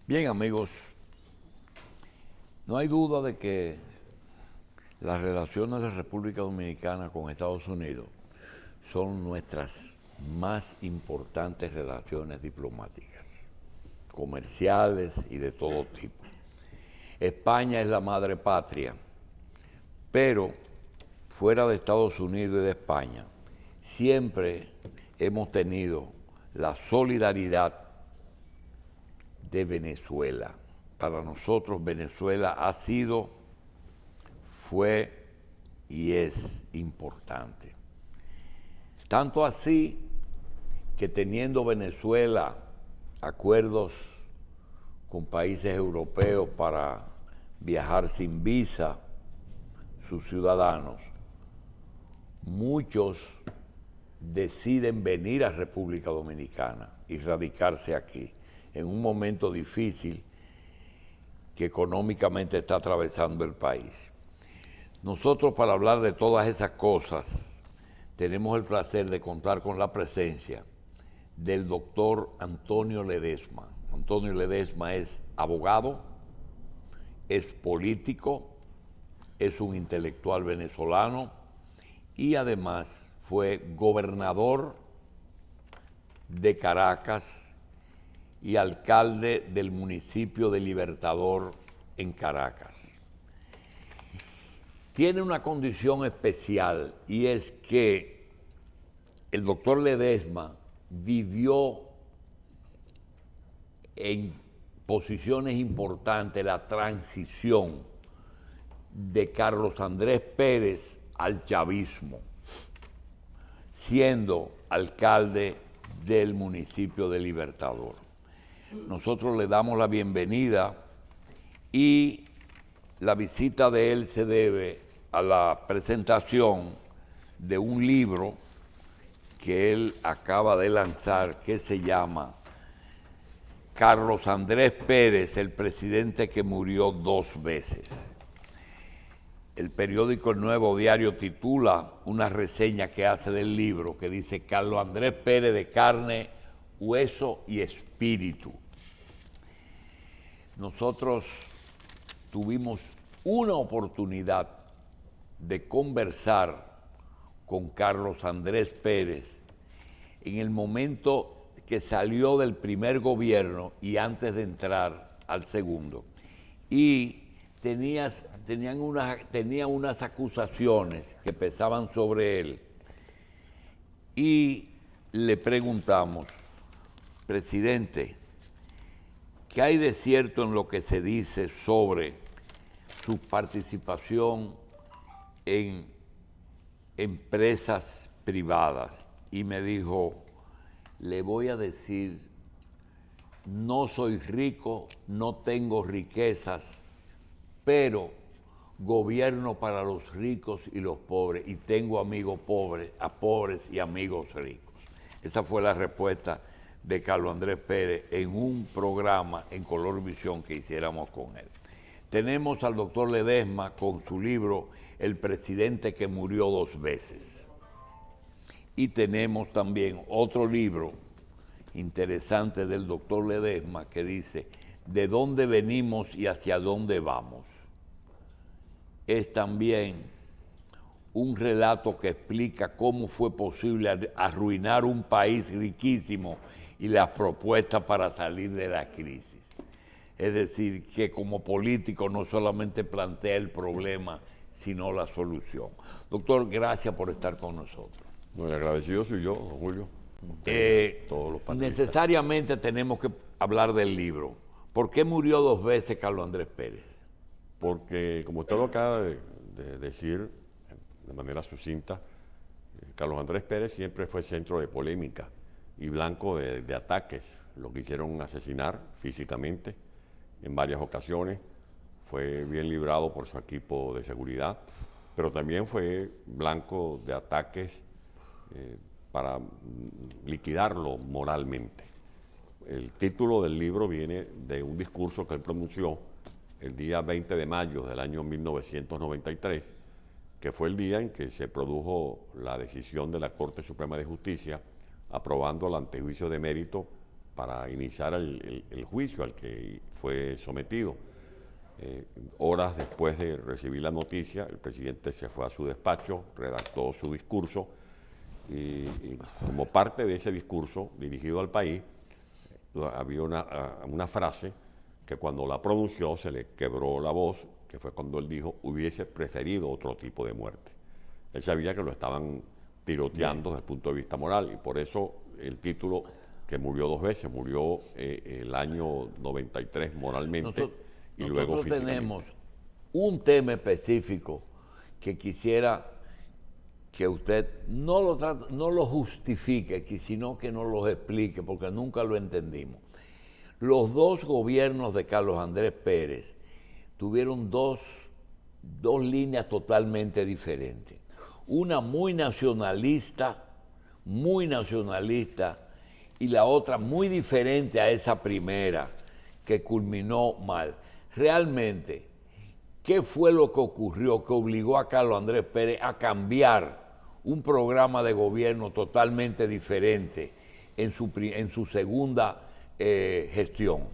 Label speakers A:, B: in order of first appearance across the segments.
A: Bien, amigos, no hay duda de que las relaciones de República Dominicana con Estados Unidos son nuestras más importantes relaciones diplomáticas, comerciales y de todo tipo. España es la madre patria, pero fuera de Estados Unidos y de España, siempre hemos tenido la solidaridad de Venezuela. Para nosotros Venezuela ha sido, fue y es importante. Tanto así que teniendo Venezuela acuerdos con países europeos para viajar sin visa sus ciudadanos, muchos deciden venir a República Dominicana y radicarse aquí en un momento difícil que económicamente está atravesando el país. Nosotros, para hablar de todas esas cosas, tenemos el placer de contar con la presencia del doctor Antonio Ledesma. Antonio Ledesma es abogado, es político, es un intelectual venezolano y además fue gobernador de Caracas y alcalde del municipio de Libertador en Caracas. Tiene una condición especial y es que el doctor Ledesma vivió en posiciones importantes la transición de Carlos Andrés Pérez al chavismo, siendo alcalde del municipio de Libertador. Nosotros le damos la bienvenida y la visita de él se debe a la presentación de un libro que él acaba de lanzar que se llama Carlos Andrés Pérez, el presidente que murió 2 veces. El periódico El Nuevo Diario titula una reseña que hace del libro que dice Carlos Andrés Pérez de carne, hueso y espíritu. Nosotros tuvimos una oportunidad de conversar con Carlos Andrés Pérez en el momento que salió del primer gobierno y antes de entrar al segundo. Y tenía unas acusaciones que pesaban sobre él. Y le preguntamos, presidente, ¿qué hay de cierto en lo que se dice sobre su participación en empresas privadas? Y me dijo, le voy a decir, no soy rico, no tengo riquezas, pero gobierno para los ricos y los pobres y tengo amigos pobres, a pobres y amigos ricos. Esa fue la respuesta de Carlos Andrés Pérez en un programa en Color Visión que hiciéramos con él. Tenemos al doctor Ledesma con su libro El presidente que murió 2 veces. Y tenemos también otro libro interesante del doctor Ledesma que dice ¿de dónde venimos y hacia dónde vamos? Es también un relato que explica cómo fue posible arruinar un país riquísimo y las propuestas para salir de la crisis. Es decir, que como político no solamente plantea el problema, sino la solución. Doctor, gracias por estar con nosotros.
B: No, el agradecido soy yo, Julio.
A: Todos los panelistas. Necesariamente tenemos que hablar del libro. ¿Por qué murió 2 veces Carlos Andrés Pérez?
B: Porque, como usted lo acaba de decir de manera sucinta, Carlos Andrés Pérez siempre fue centro de polémica y blanco de ataques. Lo quisieron asesinar físicamente en varias ocasiones. Fue bien librado por su equipo de seguridad, pero también fue blanco de ataques para liquidarlo moralmente. El título del libro viene de un discurso que él pronunció el día 20 de mayo del año 1993, que fue el día en que se produjo la decisión de la Corte Suprema de Justicia aprobando el antejuicio de mérito para iniciar el juicio al que fue sometido. Horas después de recibir la noticia, el presidente se fue a su despacho, redactó su discurso y como parte de ese discurso dirigido al país, había una frase que cuando la pronunció se le quebró la voz, que fue cuando él dijo, hubiese preferido otro tipo de muerte. Él sabía que lo estaban tiroteando desde el punto de vista moral y por eso el título, que murió 2 veces, murió el año 93 moralmente y luego físicamente.
A: Nosotros tenemos un tema específico que quisiera que usted no lo justifique, sino que nos lo explique, porque nunca lo entendimos. Los 2 gobiernos de Carlos Andrés Pérez tuvieron dos líneas totalmente diferentes. Una muy nacionalista, y la otra muy diferente a esa primera, que culminó mal. Realmente, ¿qué fue lo que ocurrió que obligó a Carlos Andrés Pérez a cambiar un programa de gobierno totalmente diferente en su segunda gestión?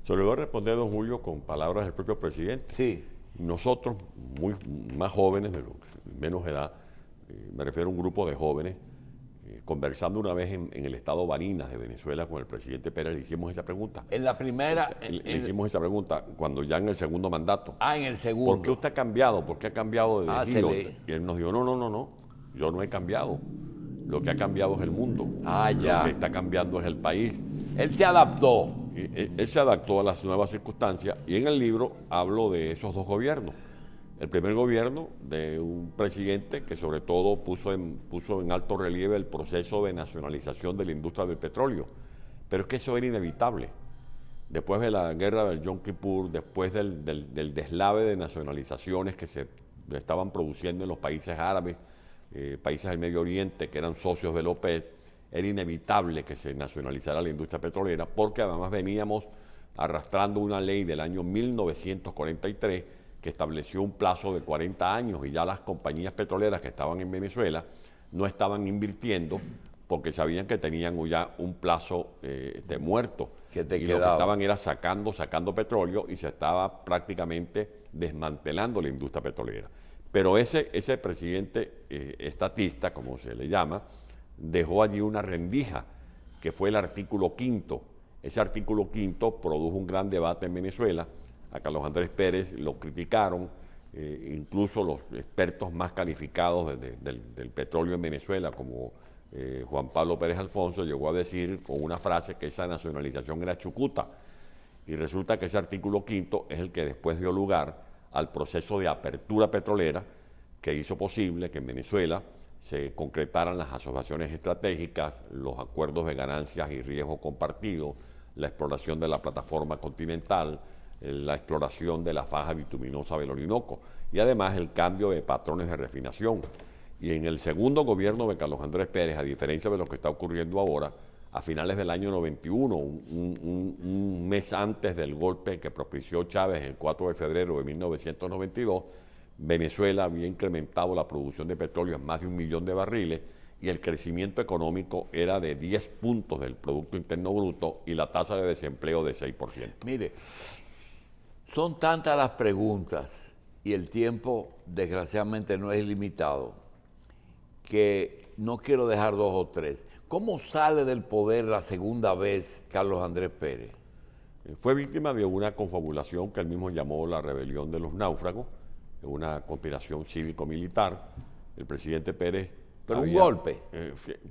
B: Se lo voy a responder, don Julio, con palabras del propio presidente.
A: Sí.
B: Nosotros, más jóvenes, menos edad, me refiero a un grupo de jóvenes, conversando una vez en el estado Barinas de Venezuela con el presidente Pérez, le hicimos esa pregunta.
A: En la primera...
B: Le hicimos esa pregunta cuando ya en el segundo mandato.
A: En el segundo.
B: ¿Por qué usted ha cambiado? ¿Por qué ha cambiado de giro?
A: Y
B: él nos dijo, no, yo no he cambiado. Lo que ha cambiado es el mundo.
A: Ya.
B: Lo que está cambiando es el país.
A: Él se adaptó.
B: Él se adaptó a las nuevas circunstancias y en el libro hablo de esos 2 gobiernos. El primer gobierno de un presidente que sobre todo puso en alto relieve el proceso de nacionalización de la industria del petróleo. Pero es que eso era inevitable. Después de la guerra del Yom Kippur, después del deslave de nacionalizaciones que se estaban produciendo en los países árabes, países del Medio Oriente que eran socios de la OPEP, era inevitable que se nacionalizara la industria petrolera porque además veníamos arrastrando una ley del año 1943 que estableció un plazo de 40 años y ya las compañías petroleras que estaban en Venezuela no estaban invirtiendo porque sabían que tenían ya un plazo de muerto.
A: Y
B: lo que estaban era sacando petróleo y se estaba prácticamente desmantelando la industria petrolera. Pero ese presidente estatista, como se le llama, dejó allí una rendija, que fue el artículo 5. Ese artículo 5 produjo un gran debate en Venezuela. A Carlos Andrés Pérez lo criticaron, incluso los expertos más calificados del petróleo en Venezuela, como Juan Pablo Pérez Alfonso, llegó a decir con una frase que esa nacionalización era chucuta. Y resulta que ese artículo 5 es el que después dio lugar al proceso de apertura petrolera que hizo posible que en Venezuela se concretaran las asociaciones estratégicas, los acuerdos de ganancias y riesgos compartidos, la exploración de la plataforma continental, la exploración de la faja bituminosa del Orinoco y además el cambio de patrones de refinación. Y en el segundo gobierno de Carlos Andrés Pérez, a diferencia de lo que está ocurriendo ahora, a finales del año 91, un mes antes del golpe que propició Chávez el 4 de febrero de 1992, Venezuela había incrementado la producción de petróleo en más de 1 millón de barriles y el crecimiento económico era de 10 puntos del Producto Interno Bruto y la tasa de desempleo de 6%.
A: Mire, son tantas las preguntas y el tiempo desgraciadamente no es ilimitado que no quiero dejar 2 o 3. ¿Cómo sale del poder la segunda vez Carlos Andrés Pérez?
B: Fue víctima de una confabulación que él mismo llamó la rebelión de los náufragos, una conspiración cívico-militar. El presidente Pérez...
A: ¿Pero un golpe?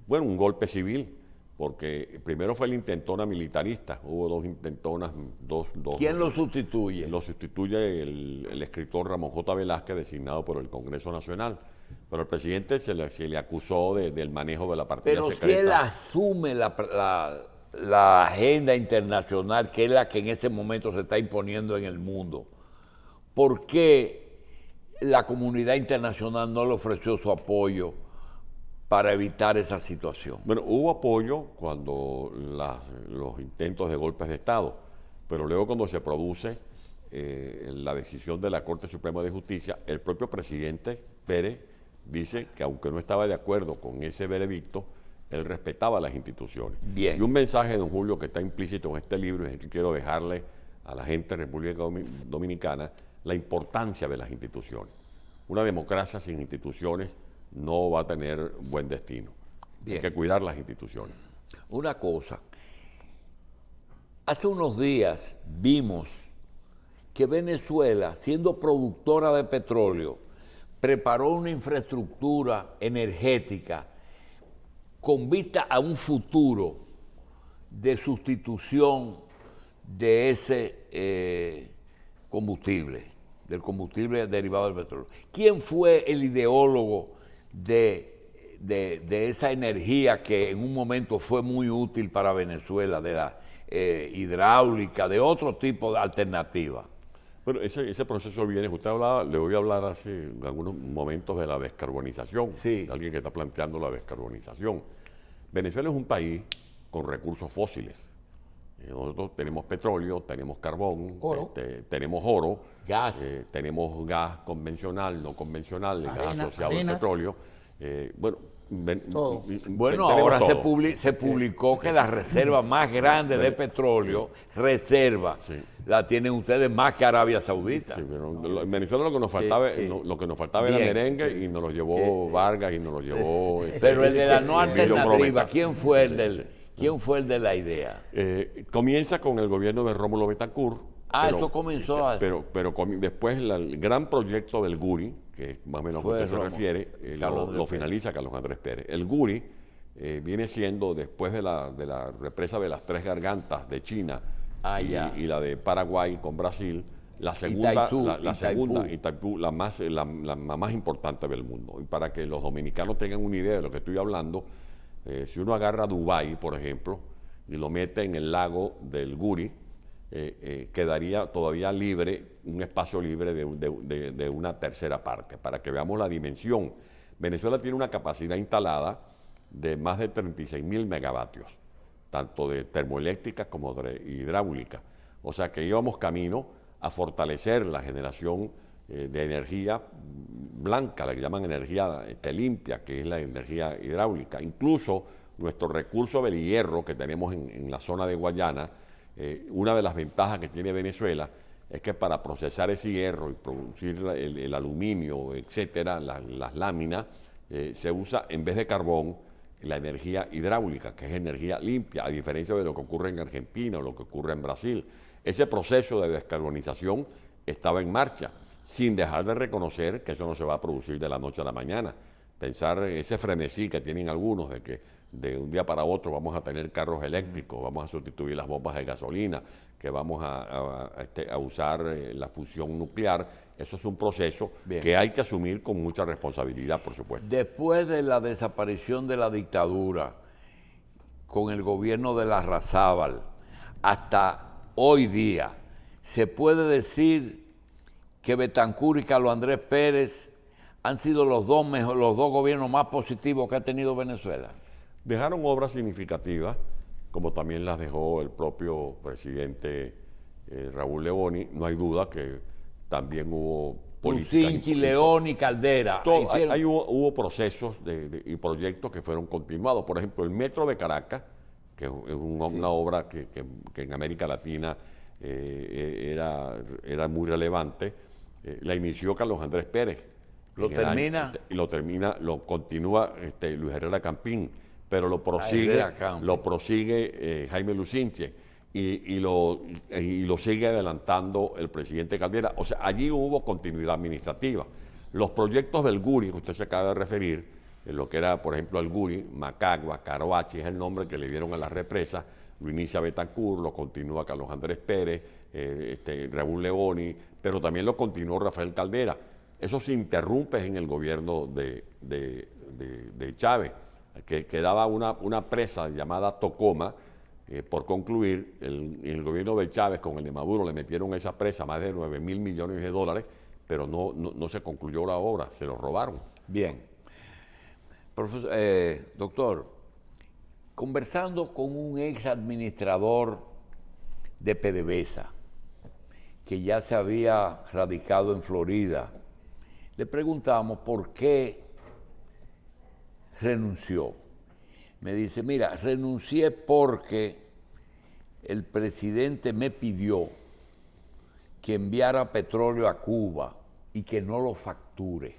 B: Bueno, un golpe civil, porque primero fue la intentona militarista, hubo 2 intentonas, dos.
A: ¿Quién lo sustituye?
B: Lo sustituye el escritor Ramón J. Velázquez, designado por el Congreso Nacional. Pero el presidente se le acusó del manejo de la partida secreta.
A: Pero si él asume la agenda internacional, que es la que en ese momento se está imponiendo en el mundo, ¿por qué la comunidad internacional no le ofreció su apoyo para evitar esa situación?
B: Bueno, hubo apoyo cuando los intentos de golpes de Estado, pero luego cuando se produce la decisión de la Corte Suprema de Justicia, el propio presidente Pérez dice que aunque no estaba de acuerdo con ese veredicto, él respetaba las instituciones.
A: Bien.
B: Y un mensaje de don Julio que está implícito en este libro, y es que quiero dejarle a la gente de República Dominicana la importancia de las instituciones. Una democracia sin instituciones no va a tener buen destino.
A: Bien.
B: Hay que cuidar las instituciones.
A: Una cosa, hace unos días vimos que Venezuela, siendo productora de petróleo, preparó una infraestructura energética con vista a un futuro de sustitución de ese combustible, del combustible derivado del petróleo. ¿Quién fue el ideólogo de esa energía que en un momento fue muy útil para Venezuela, de la hidráulica, de otro tipo de alternativa?
B: Bueno, ese proceso viene, usted hablaba, le voy a hablar hace algunos momentos de la descarbonización,
A: Sí.
B: de alguien que está planteando la descarbonización. Venezuela es un país con recursos fósiles. Nosotros tenemos petróleo, tenemos carbón,
C: Oro.
B: tenemos oro,
A: Gas.
B: tenemos gas convencional, no convencional, gas
C: Arena,
B: asociado al
C: arenas.
B: petróleo. Bueno,
C: Todo.
A: Bueno,
B: tenemos
A: ahora
B: todo.
A: se publicó que la reserva más grande de petróleo,
B: Sí.
A: la tienen ustedes más que Arabia Saudita.
B: Sí, pero en Venezuela lo que nos faltaba,
A: sí.
B: lo que nos faltaba era
A: Bien.
B: merengue y nos lo llevó Vargas y nos lo llevó.
A: Pero el de la no
B: Emilio
A: alternativa,
B: Prometa.
A: ¿quién fue el
B: Sí.
A: quién fue el de la idea?
B: Comienza con el gobierno de Rómulo Betancourt.
A: Eso comenzó así.
B: Pero después el gran proyecto del Guri, que es más o menos a
A: Fue
B: lo que se
A: Rómulo.
B: refiere,
A: Carlos Andrés
B: lo
A: Pérez.
B: finaliza Carlos Andrés Pérez. El Guri viene siendo, después de la represa de las Tres Gargantas de China
A: Ya.
B: y la de Paraguay con Brasil, la segunda,
A: Itaipú.
B: la más importante del mundo. Y para que los dominicanos tengan una idea de lo que estoy hablando, si uno agarra Dubái, por ejemplo, y lo mete en el lago del Guri, quedaría todavía libre, un espacio libre de una tercera parte, para que veamos la dimensión. Venezuela tiene una capacidad instalada de más de 36.000 megavatios, tanto de termoeléctrica como de hidráulica. O sea que íbamos camino a fortalecer la generación de energía blanca, la que llaman energía limpia, que es la energía hidráulica. Incluso nuestro recurso del hierro que tenemos en la zona de Guayana, una de las ventajas que tiene Venezuela es que para procesar ese hierro y producir el aluminio, etcétera, las láminas, se usa en vez de carbón la energía hidráulica, que es energía limpia, a diferencia de lo que ocurre en Argentina o lo que ocurre en Brasil. Ese proceso de descarbonización estaba en marcha, sin dejar de reconocer que eso no se va a producir de la noche a la mañana. Pensar ese frenesí que tienen algunos de que de un día para otro vamos a tener carros eléctricos, vamos a sustituir las bombas de gasolina, que vamos a usar la fusión nuclear. Eso es un proceso que hay que asumir con mucha responsabilidad, por supuesto.
A: Después de la desaparición de la dictadura, con el gobierno de Larrazábal, hasta hoy día, ¿se puede decir que Betancourt y Carlos Andrés Pérez han sido los dos gobiernos más positivos que ha tenido Venezuela?
B: Dejaron obras significativas, como también las dejó el propio presidente Raúl Leoni. No hay duda que también hubo
A: Lucinchi, León y Caldera.
B: Hubo procesos y proyectos que fueron continuados. Por ejemplo, el Metro de Caracas, que es una obra que en América Latina era muy relevante, la inició Carlos Andrés Pérez. Lo continúa Luis Herrera Campín, pero lo prosigue Jaime Lucinche y lo sigue adelantando el presidente Caldera. O sea, allí hubo continuidad administrativa. Los proyectos del Guri, que usted se acaba de referir, lo que era, por ejemplo, el Guri, Macagua, Caroachi, es el nombre que le dieron a la represa, lo inicia Betancourt, lo continúa Carlos Andrés Pérez, Raúl Leoni, pero también lo continuó Rafael Caldera. Eso se interrumpe en el gobierno de Chávez, que quedaba una presa llamada Tocoma por concluir. El gobierno de Chávez con el de Maduro le metieron a esa presa más de 9.000 millones de dólares, pero no se concluyó la obra, se lo robaron.
A: Bien. Profesor, doctor, conversando con un ex administrador de PDVSA, que ya se había radicado en Florida, le preguntamos por qué renunció. Me dice, mira, renuncié porque el presidente me pidió que enviara petróleo a Cuba y que no lo facture.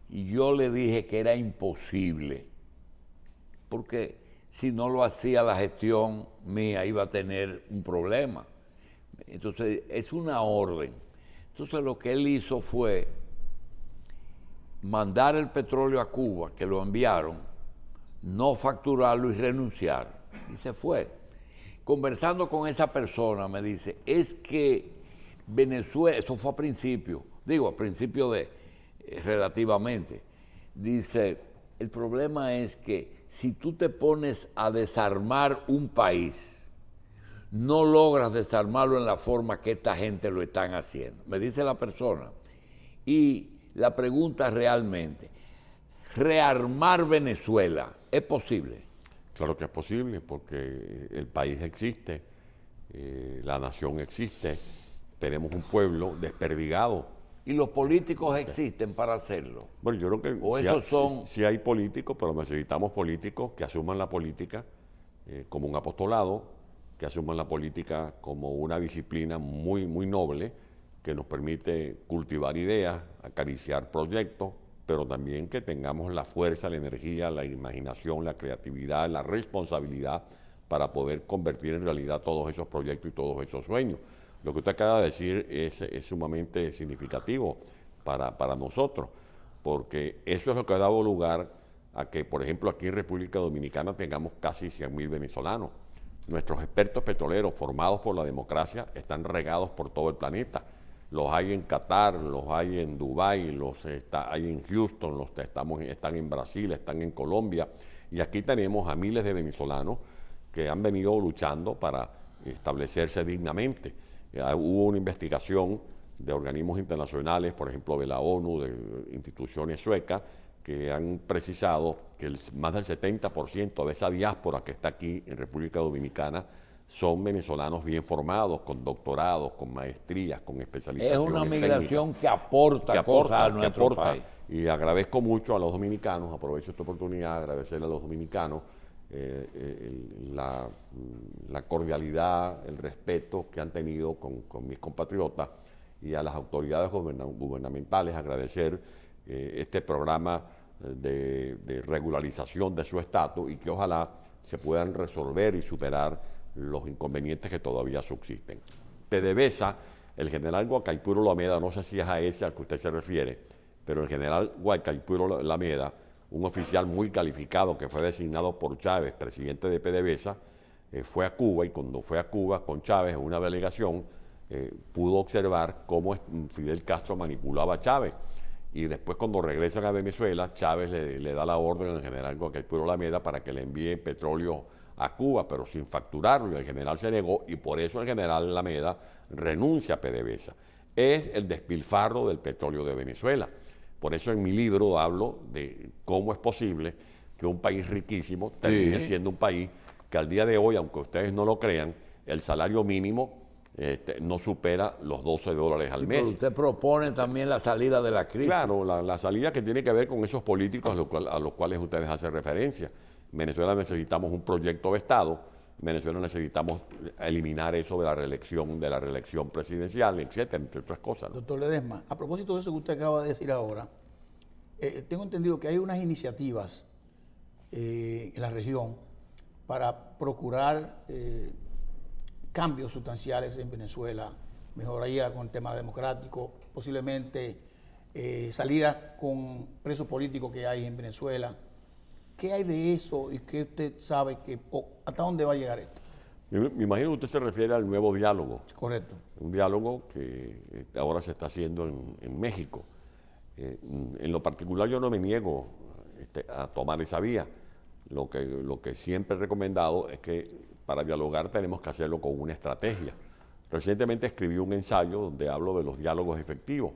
A: Y yo le dije que era imposible, porque si no lo hacía la gestión mía iba a tener un problema. Entonces, es una orden. Entonces, lo que él hizo fue mandar el petróleo a Cuba, que lo enviaron, no facturarlo y renunciar. Y se fue. Conversando con esa persona, me dice, es que Venezuela, eso fue a principio de relativamente, dice, el problema es que si tú te pones a desarmar un país, no logras desarmarlo en la forma que esta gente lo están haciendo. Me dice la persona. Y la pregunta realmente, ¿rearmar Venezuela es posible?
B: Claro que es posible, porque el país existe, la nación existe, tenemos un pueblo desperdigado.
A: ¿Y los políticos existen para hacerlo?
B: Bueno, yo creo que
A: ¿O esos son...?
B: sí hay políticos, pero necesitamos políticos que asuman la política como un apostolado, que asuman la política como una disciplina muy, muy noble, que nos permite cultivar ideas, acariciar proyectos, pero también que tengamos la fuerza, la energía, la imaginación, la creatividad, la responsabilidad para poder convertir en realidad todos esos proyectos y todos esos sueños. Lo que usted acaba de decir es sumamente significativo para nosotros, porque eso es lo que ha dado lugar a que, por ejemplo, aquí en República Dominicana tengamos casi 100.000 venezolanos. Nuestros expertos petroleros formados por la democracia están regados por todo el planeta. Los hay en Qatar, los hay en Dubái, hay en Houston, están en Brasil, están en Colombia. Y aquí tenemos a miles de venezolanos que han venido luchando para establecerse dignamente. Hubo una investigación de organismos internacionales, por ejemplo de la ONU, de instituciones suecas, que han precisado que más del 70% de esa diáspora que está aquí en República Dominicana son venezolanos bien formados, con doctorados, con maestrías, con especializaciones.
A: Es una migración que aporta cosas a nuestro país.
B: Y agradezco mucho a los dominicanos, aprovecho esta oportunidad de agradecerle a los dominicanos la cordialidad, el respeto que han tenido con mis compatriotas, y a las autoridades gubernamentales agradecer este programa de regularización de su estatus, y que ojalá se puedan resolver y superar los inconvenientes que todavía subsisten. PDVSA, el general Guaicaipuro Lameda, no sé si es a ese al que usted se refiere, pero el general Guaicaipuro Lameda, un oficial muy calificado que fue designado por Chávez, presidente de PDVSA, fue a Cuba, y cuando fue a Cuba con Chávez en una delegación, pudo observar cómo Fidel Castro manipulaba a Chávez. Y después, cuando regresan a Venezuela, Chávez le da la orden al general Guaicaipuro Lameda para que le envíe petróleo a Cuba, pero sin facturarlo, y el general se negó, y por eso el general Lameda renuncia a PDVSA. Es el despilfarro del petróleo de Venezuela. Por eso en mi libro hablo de cómo es posible que un país riquísimo termine siendo un país que al día de hoy, aunque ustedes no lo crean, el salario mínimo no supera los $12 al mes.
A: Pero usted propone también la salida de la crisis.
B: Claro, la salida que tiene que ver con esos políticos a los cuales ustedes hacen referencia. En Venezuela necesitamos un proyecto de Estado, en Venezuela necesitamos eliminar eso de la reelección presidencial, etcétera, entre otras cosas, ¿no?
C: Doctor Ledesma, a propósito de eso que usted acaba de decir ahora, tengo entendido que hay unas iniciativas en la región para procurar cambios sustanciales en Venezuela, mejoría con el tema democrático, posiblemente salida con presos políticos que hay en Venezuela. ¿Qué hay de eso y qué usted sabe hasta dónde va a llegar esto?
B: Me imagino que usted se refiere al nuevo diálogo.
C: Correcto.
B: Un diálogo que ahora se está haciendo en México. En lo particular yo no me niego a tomar esa vía. Lo que siempre he recomendado es que para dialogar tenemos que hacerlo con una estrategia. Recientemente escribí un ensayo donde hablo de los diálogos efectivos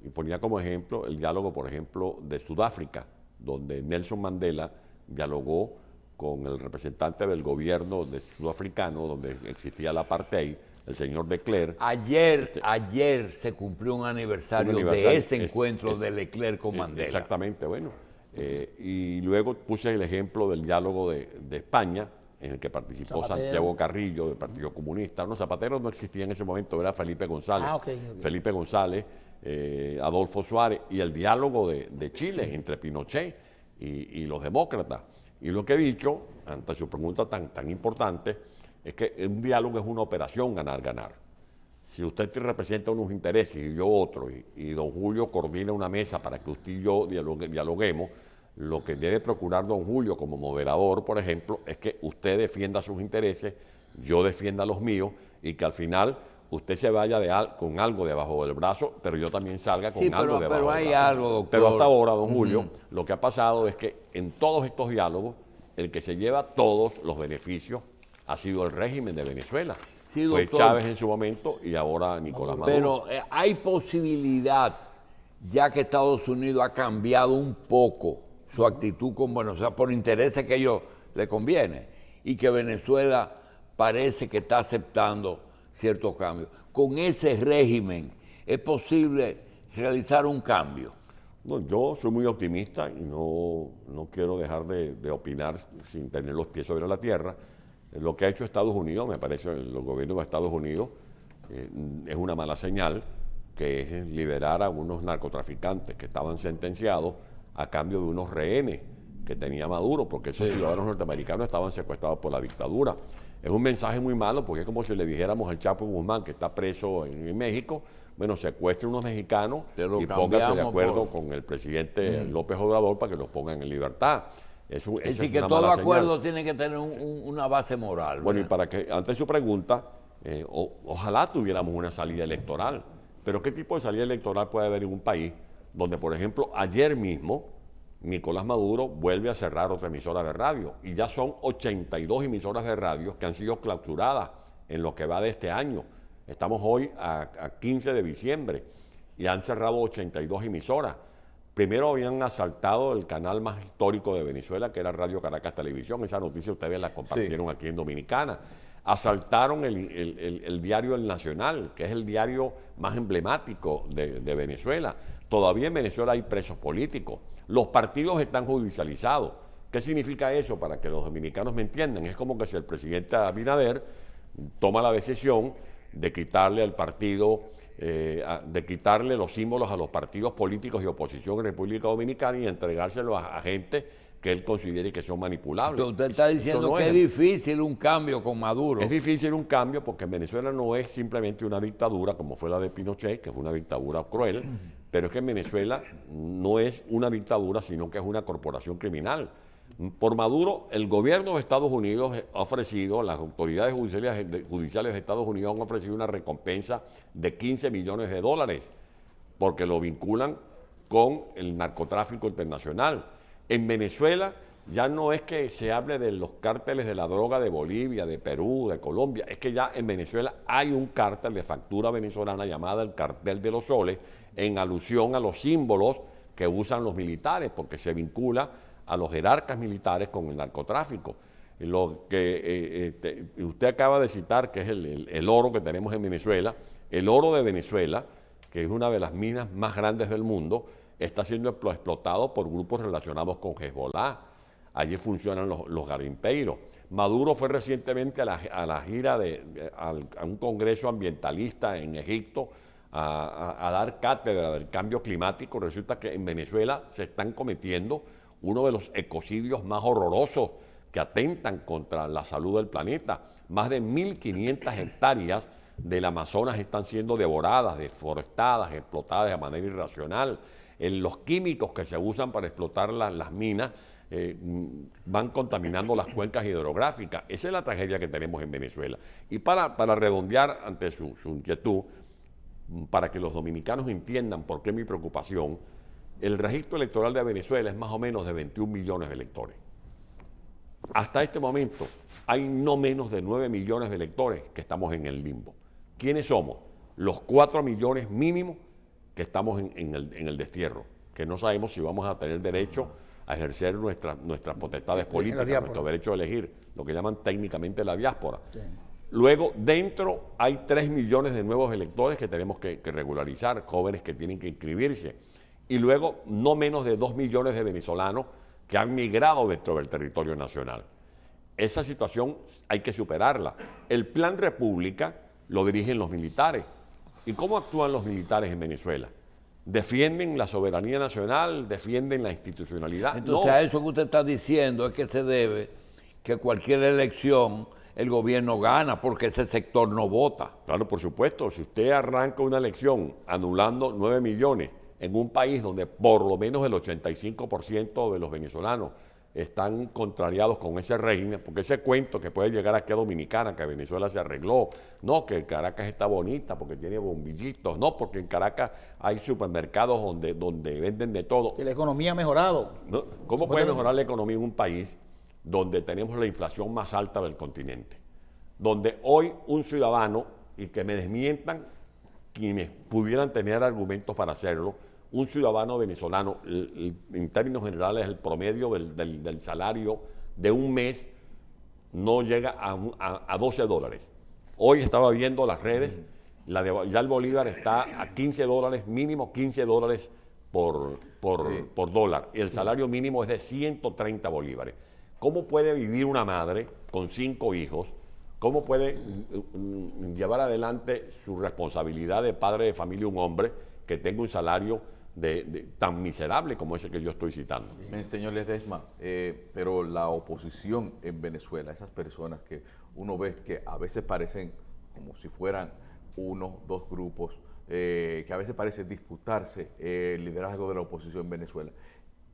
B: y ponía como ejemplo el diálogo, por ejemplo, de Sudáfrica, donde Nelson Mandela dialogó con el representante del gobierno sudafricano, donde existía la apartheid, el señor de Klerk.
A: Ayer se cumplió un aniversario de ese encuentro de Klerk con Mandela.
B: Exactamente, bueno. Y luego puse el ejemplo del diálogo de España, en el que participó
C: Zapatero.
B: Santiago Carrillo, del Partido Comunista. No, Zapatero no existía en ese momento, era Felipe González.
C: Ah, ok.
B: Felipe González, Adolfo Suárez, y el diálogo de Chile entre Pinochet y los demócratas. Y lo que he dicho, ante su pregunta tan importante, es que un diálogo es una operación ganar-ganar. Si usted representa unos intereses y yo otro, y don Julio coordina una mesa para que usted y yo dialoguemos, lo que debe procurar don Julio como moderador, por ejemplo, es que usted defienda sus intereses, yo defienda los míos, y que al final usted se vaya con algo debajo del brazo, pero yo también salga con algo debajo del brazo.
A: Pero hay algo, doctor.
B: Pero hasta ahora, don Julio, lo que ha pasado es que en todos estos diálogos, el que se lleva todos los beneficios ha sido el régimen de Venezuela.
A: Sí,
B: fue
A: doctor.
B: Chávez en su momento y ahora Nicolás Maduro.
A: Pero hay posibilidad, ya que Estados Unidos ha cambiado un poco su actitud con Venezuela, por intereses que a ellos le conviene, y que Venezuela parece que está aceptando ciertos cambios. Con ese régimen, ¿es posible realizar un cambio?
B: No, yo soy muy optimista y no quiero dejar de opinar sin tener los pies sobre la tierra. Lo que ha hecho Estados Unidos, me parece, el gobierno de Estados Unidos, es una mala señal, que es liberar a unos narcotraficantes que estaban sentenciados a cambio de unos rehenes que tenía Maduro, porque esos ciudadanos norteamericanos estaban secuestrados por la dictadura. Es un mensaje muy malo, porque es como si le dijéramos al Chapo Guzmán, que está preso en México, bueno, secuestre unos mexicanos y póngase de acuerdo con el presidente López Obrador para que los pongan en libertad.
A: Es decir, que todo acuerdo tiene que tener una base moral.
B: Bueno, y para que, ante su pregunta, ojalá tuviéramos una salida electoral. Pero ¿qué tipo de salida electoral puede haber en un país donde, por ejemplo, ayer mismo Nicolás Maduro vuelve a cerrar otra emisora de radio? Y ya son 82 emisoras de radio que han sido clausuradas en lo que va de este año. Estamos hoy a 15 de diciembre y han cerrado 82 emisoras. Primero habían asaltado el canal más histórico de Venezuela, que era Radio Caracas Televisión. Esa noticia ustedes la compartieron aquí en Dominicana. Asaltaron el diario El Nacional, que es el diario más emblemático de Venezuela. Todavía en Venezuela hay presos políticos. Los partidos están judicializados. ¿Qué significa eso? Para que los dominicanos me entiendan. Es como que si el presidente Abinader toma la decisión de quitarle al partido, de quitarle los símbolos a los partidos políticos de oposición en República Dominicana y entregárselos a gente que él considere que son manipulables.
A: Pero usted está diciendo que es difícil un cambio con Maduro.
B: Es difícil un cambio porque en Venezuela no es simplemente una dictadura como fue la de Pinochet, que fue una dictadura cruel, pero es que en Venezuela no es una dictadura, sino que es una corporación criminal. Por Maduro, el gobierno de Estados Unidos ha ofrecido, las autoridades judiciales de Estados Unidos han ofrecido una recompensa de $15 millones porque lo vinculan con el narcotráfico internacional. En Venezuela ya no es que se hable de los cárteles de la droga de Bolivia, de Perú, de Colombia, es que ya en Venezuela hay un cártel de factura venezolana llamada el Cartel de los Soles, en alusión a los símbolos que usan los militares, porque se vincula a los jerarcas militares con el narcotráfico. Lo que usted acaba de citar, que es el oro que tenemos en Venezuela, el oro de Venezuela, que es una de las minas más grandes del mundo, está siendo explotado por grupos relacionados con Hezbollah. Allí funcionan los garimpeiros. Maduro fue recientemente a la gira a un congreso ambientalista en Egipto a dar cátedra del cambio climático. Resulta que en Venezuela se están cometiendo uno de los ecocidios más horrorosos que atentan contra la salud del planeta. Más de 1.500 hectáreas del Amazonas están siendo devoradas, deforestadas, explotadas de manera irracional. Los químicos que se usan para explotar las minas van contaminando las cuencas hidrográficas. Esa es la tragedia que tenemos en Venezuela. Y para redondear ante su inquietud, para que los dominicanos entiendan por qué mi preocupación, el registro electoral de Venezuela es más o menos de 21 millones de electores. Hasta este momento hay no menos de 9 millones de electores que estamos en el limbo. ¿Quiénes somos? Los 4 millones mínimos que estamos en el destierro, que no sabemos si vamos a tener derecho a ejercer nuestras potestades políticas, nuestro derecho a elegir, lo que llaman técnicamente la diáspora. Sí. Luego, dentro hay 3 millones de nuevos electores que tenemos que regularizar, jóvenes que tienen que inscribirse. y luego no menos de 2 millones de venezolanos que han migrado dentro del territorio nacional. Esa situación hay que superarla. El Plan República lo dirigen los militares. ¿Y cómo actúan los militares en Venezuela? ¿Defienden la soberanía nacional? ¿Defienden la institucionalidad?
A: Entonces,
B: No.
A: a eso que usted está diciendo es que se debe que cualquier elección el gobierno gana porque ese sector no vota.
B: Claro, por supuesto. Si usted arranca una elección anulando 9 millones en un país donde por lo menos el 85% de los venezolanos están contrariados con ese régimen, porque ese cuento que puede llegar aquí a Dominicana, que Venezuela se arregló, no, que Caracas está bonita porque tiene bombillitos, no, porque en Caracas hay supermercados donde venden de todo.
C: Que la economía ha mejorado.
B: ¿No? ¿Cómo puede mejorar la economía en un país donde tenemos la inflación más alta del continente? Donde hoy un ciudadano, y que me desmientan quienes pudieran tener argumentos para hacerlo, un ciudadano venezolano, en términos generales, el promedio del salario de un mes no llega a 12 dólares. Hoy estaba viendo las redes, ya el bolívar está a 15 dólares, mínimo 15 dólares por dólar. Y el salario mínimo es de 130 bolívares. ¿Cómo puede vivir una madre con 5 hijos? ¿Cómo puede llevar adelante su responsabilidad de padre de familia un hombre que tenga un salario tan miserable como ese que yo estoy citando?
D: Señor Ledesma, pero la oposición en Venezuela, esas personas que uno ve que a veces parecen como si fueran uno, dos grupos, que a veces parece disputarse el liderazgo de la oposición en Venezuela,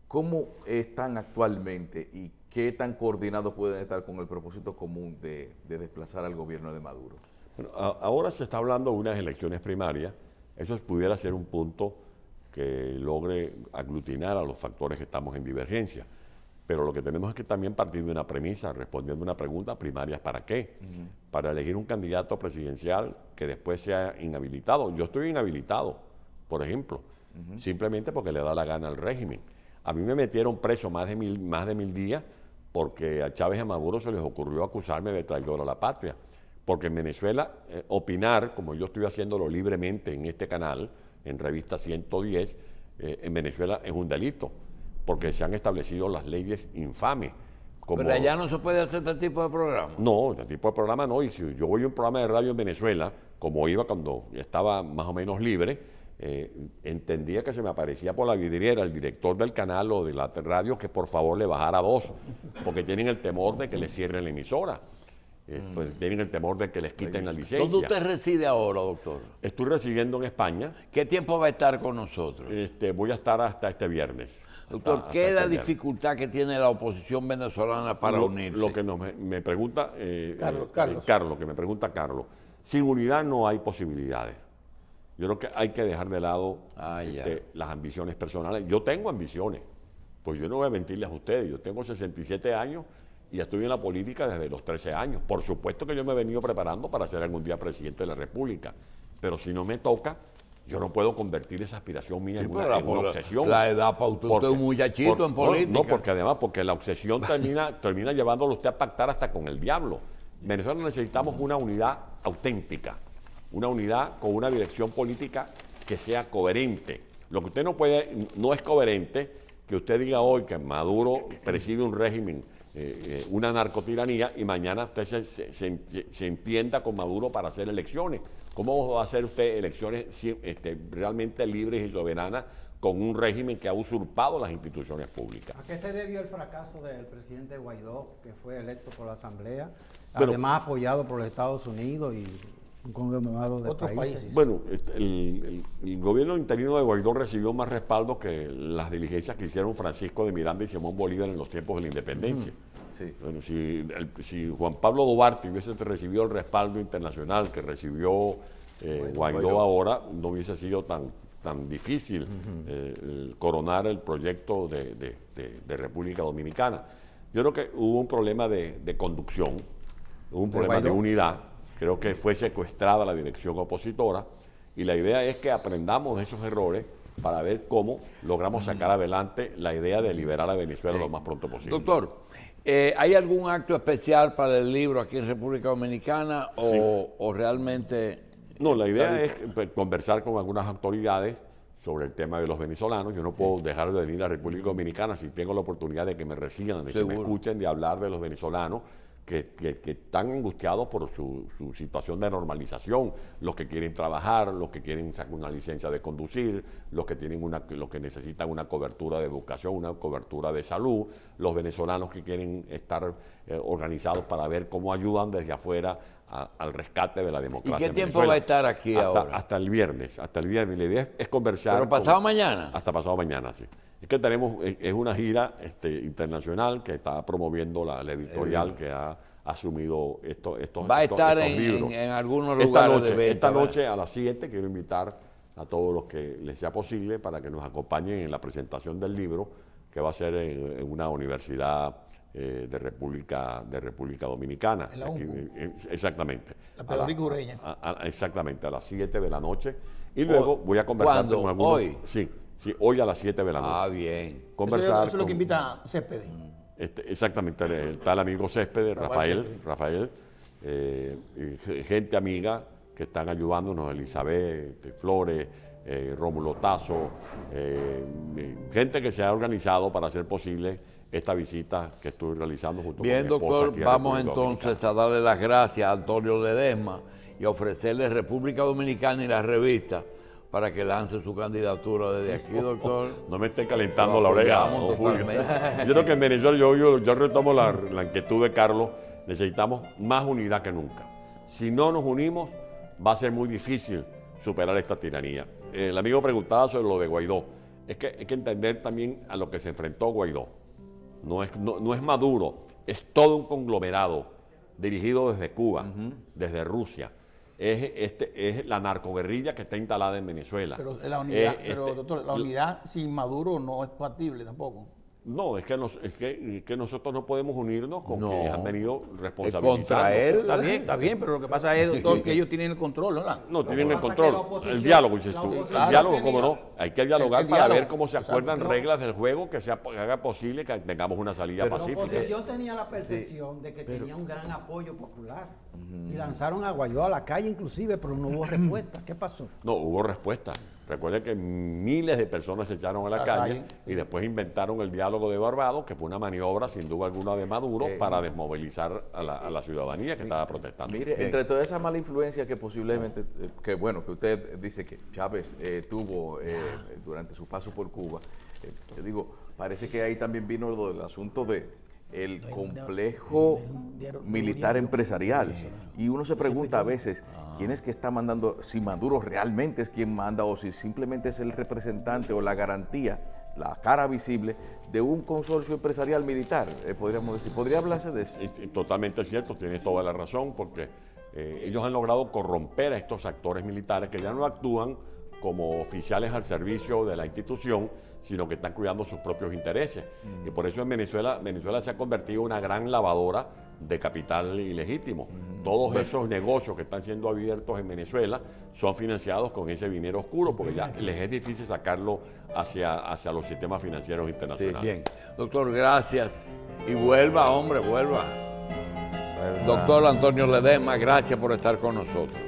D: ¿cómo están actualmente y qué tan coordinados pueden estar con el propósito común de desplazar al gobierno de Maduro?
B: Bueno, ahora se está hablando de unas elecciones primarias. Eso pudiera ser un punto que logre aglutinar a los factores que estamos en divergencia. Pero lo que tenemos es que también partir de una premisa, respondiendo a una pregunta: ¿primarias para qué? Para elegir un candidato presidencial que después sea inhabilitado. Yo estoy inhabilitado, por ejemplo, simplemente porque le da la gana al régimen. A mí me metieron preso más de 1000 días porque a Chávez y a Maduro se les ocurrió acusarme de traidor a la patria. Porque en Venezuela, opinar, como yo estoy haciéndolo libremente en este canal, en Revista 110, en Venezuela es un delito, porque se han establecido las leyes infames.
A: Pero allá no se puede hacer este tipo de programa.
B: No, este tipo de programa no. Y si yo voy a un programa de radio en Venezuela, como iba cuando estaba más o menos libre, entendía que se me aparecía por la vidriera el director del canal o de la radio que por favor le bajara 2, porque tienen el temor de que le cierren la emisora. Pues tienen el temor de que les quiten la licencia.
A: ¿Dónde usted reside ahora, doctor?
B: Estoy residiendo en España.
A: ¿Qué tiempo va a estar con nosotros?
B: Voy a estar hasta este viernes.
A: Doctor, ¿qué es la dificultad que tiene la oposición venezolana para unirse?
B: Lo que me pregunta
C: Carlos.
B: lo que me pregunta Carlos. Sin unidad no hay posibilidades. Yo creo que hay que dejar de lado las ambiciones personales. Yo tengo ambiciones, pues yo no voy a mentirles a ustedes. Yo tengo 67 años y estoy en la política desde los 13 años. Por supuesto que yo me he venido preparando para ser algún día presidente de la República, pero si no me toca, yo no puedo convertir esa aspiración mía en una obsesión.
A: La edad para usted, usted es un muchachito en política.
B: No, porque además, porque la obsesión termina llevándolo usted a pactar hasta con el diablo. En Venezuela necesitamos una unidad auténtica, una unidad con una dirección política que sea coherente. Lo que usted no es coherente que usted diga hoy que Maduro preside un régimen, una narcotiranía, y mañana usted se entienda con Maduro para hacer elecciones. ¿Cómo va a hacer usted elecciones realmente libres y soberanas con un régimen que ha usurpado las instituciones públicas?
E: ¿A qué se debió el fracaso del presidente Guaidó, que fue electo por la Asamblea,
B: Bueno,
E: además apoyado por los Estados Unidos y un conglomerado de
C: Otros países?
B: Bueno, el gobierno interino de Guaidó recibió más respaldo que las diligencias que hicieron Francisco de Miranda y Simón Bolívar en los tiempos de la independencia.
D: Sí.
B: Bueno, si Juan Pablo Duarte hubiese recibido el respaldo internacional que recibió Guaidó ahora, no hubiese sido tan difícil coronar el proyecto de República Dominicana. Yo creo que hubo un problema de conducción, hubo un problema de unidad. Creo que fue secuestrada la dirección opositora y la idea es que aprendamos de esos errores para ver cómo logramos sacar adelante la idea de liberar a Venezuela lo más pronto posible.
A: Doctor, ¿hay algún acto especial para el libro aquí en República Dominicana o realmente...?
B: No, la idea es conversar con algunas autoridades sobre el tema de los venezolanos. Yo no puedo dejar de venir a la República Dominicana si tengo la oportunidad de que me reciban, de que me
A: Seguro.
B: escuchen, de hablar de los venezolanos que están angustiados por su situación de normalización, los que quieren trabajar, los que quieren sacar una licencia de conducir, los que necesitan una cobertura de educación, una cobertura de salud, los venezolanos que quieren estar organizados para ver cómo ayudan desde afuera al rescate de la
A: ¿Y
B: democracia.
A: qué
B: en
A: tiempo
B: Venezuela.
A: va a estar aquí ahora?
B: Hasta el viernes. La idea es conversar.
A: ¿Pero pasado mañana?
B: Hasta pasado mañana, sí. Es que es una gira internacional que está promoviendo la editorial que ha asumido estos
A: Va a estar
B: libros.
A: en algunos lugares de venta.
B: Esta
A: ¿verdad?
B: noche a las 7 quiero invitar a todos los que les sea posible para que nos acompañen en la presentación del libro que va a ser en una universidad de República Dominicana.
C: En la UNCU.
B: Exactamente.
C: La Pedro Ureña.
B: Exactamente, a las 7 de la noche. Y luego voy a conversar
A: ¿cuándo?
B: con algunos.
A: ¿Hoy?
B: Sí, hoy a las 7 de la noche.
A: Ah, bien.
B: Conversar
C: Eso es lo que
B: con-
C: invita a Céspedes.
B: exactamente, está el amigo Céspedes,
C: Rafael
B: Rafael, y gente amiga que están ayudándonos, Elizabeth Flores, Rómulo Tazo, gente que se ha organizado para hacer posible esta visita que estoy realizando junto con mi
A: Bien,
B: esposa
A: doctor,
B: aquí a
A: vamos
B: República
A: entonces a darle las gracias a Antonio Ledesma y a ofrecerle República Dominicana y la revista para que lance su candidatura desde aquí, doctor.
B: No me esté calentando
A: Lo
B: la oreja,
A: apoyamos
B: don Julio.
A: totalmente.
B: Yo creo que en Venezuela, yo retomo la inquietud de Carlos, necesitamos más unidad que nunca. Si no nos unimos, va a ser muy difícil superar esta tiranía. El amigo preguntaba sobre lo de Guaidó. Es que hay que entender también a lo que se enfrentó Guaidó. No es Maduro, es todo un conglomerado dirigido desde Cuba, desde Rusia. Es la narcoguerrilla que está instalada en Venezuela.
C: Pero la unidad,
B: Es
C: doctor, la unidad sin Maduro no es factible tampoco.
B: No, es que nosotros no podemos unirnos con
A: No.
B: quienes han venido
A: Es
B: responsabilizando.
A: contra él.
C: Está bien, pero lo que pasa es, doctor, que ellos tienen el control, ¿verdad?
B: No, tienen el
E: pasa es que
B: control.
E: la oposición-
B: El diálogo, dices
E: la
B: tú.
E: oposición
B: El diálogo,
E: tenía-
B: cómo no. Hay que dialogar
C: el
B: para
C: diálogo,
B: ver cómo se
C: exacto.
B: acuerdan reglas del juego que haga posible que tengamos una salida
E: La
B: pacífica.
E: oposición tenía la percepción de que tenía un gran apoyo popular. Y lanzaron a Guaidó a la calle inclusive, pero no hubo respuesta. ¿Qué pasó?
B: No, hubo respuesta. Recuerden que miles de personas se echaron a la calle y después inventaron el diálogo de Barbados, que fue una maniobra sin duda alguna de Maduro para desmovilizar a la ciudadanía que estaba protestando.
D: Mire, entre toda esa mala influencia que posiblemente, que usted dice que Chávez tuvo durante su paso por Cuba, yo digo, parece que ahí también vino lo del asunto de el complejo militar empresarial. Y uno se pregunta a veces, ¿quién es que está mandando? Si Maduro realmente es quien manda o si simplemente es el representante o la garantía, la cara visible de un consorcio empresarial militar, podríamos decir. ¿Podría hablarse de eso?
B: Y totalmente cierto, tienes toda la razón, porque ellos han logrado corromper a estos actores militares que ya no actúan como oficiales al servicio de la institución, sino que están cuidando sus propios intereses. Y por eso en Venezuela se ha convertido en una gran lavadora de capital ilegítimo. Todos esos negocios que están siendo abiertos en Venezuela son financiados con ese dinero oscuro, porque ya les es difícil sacarlo hacia los sistemas financieros
A: Sí,
B: internacionales.
A: bien. Doctor, gracias. Y vuelva, hombre, vuelva. Doctor Antonio Ledesma, gracias por estar con nosotros.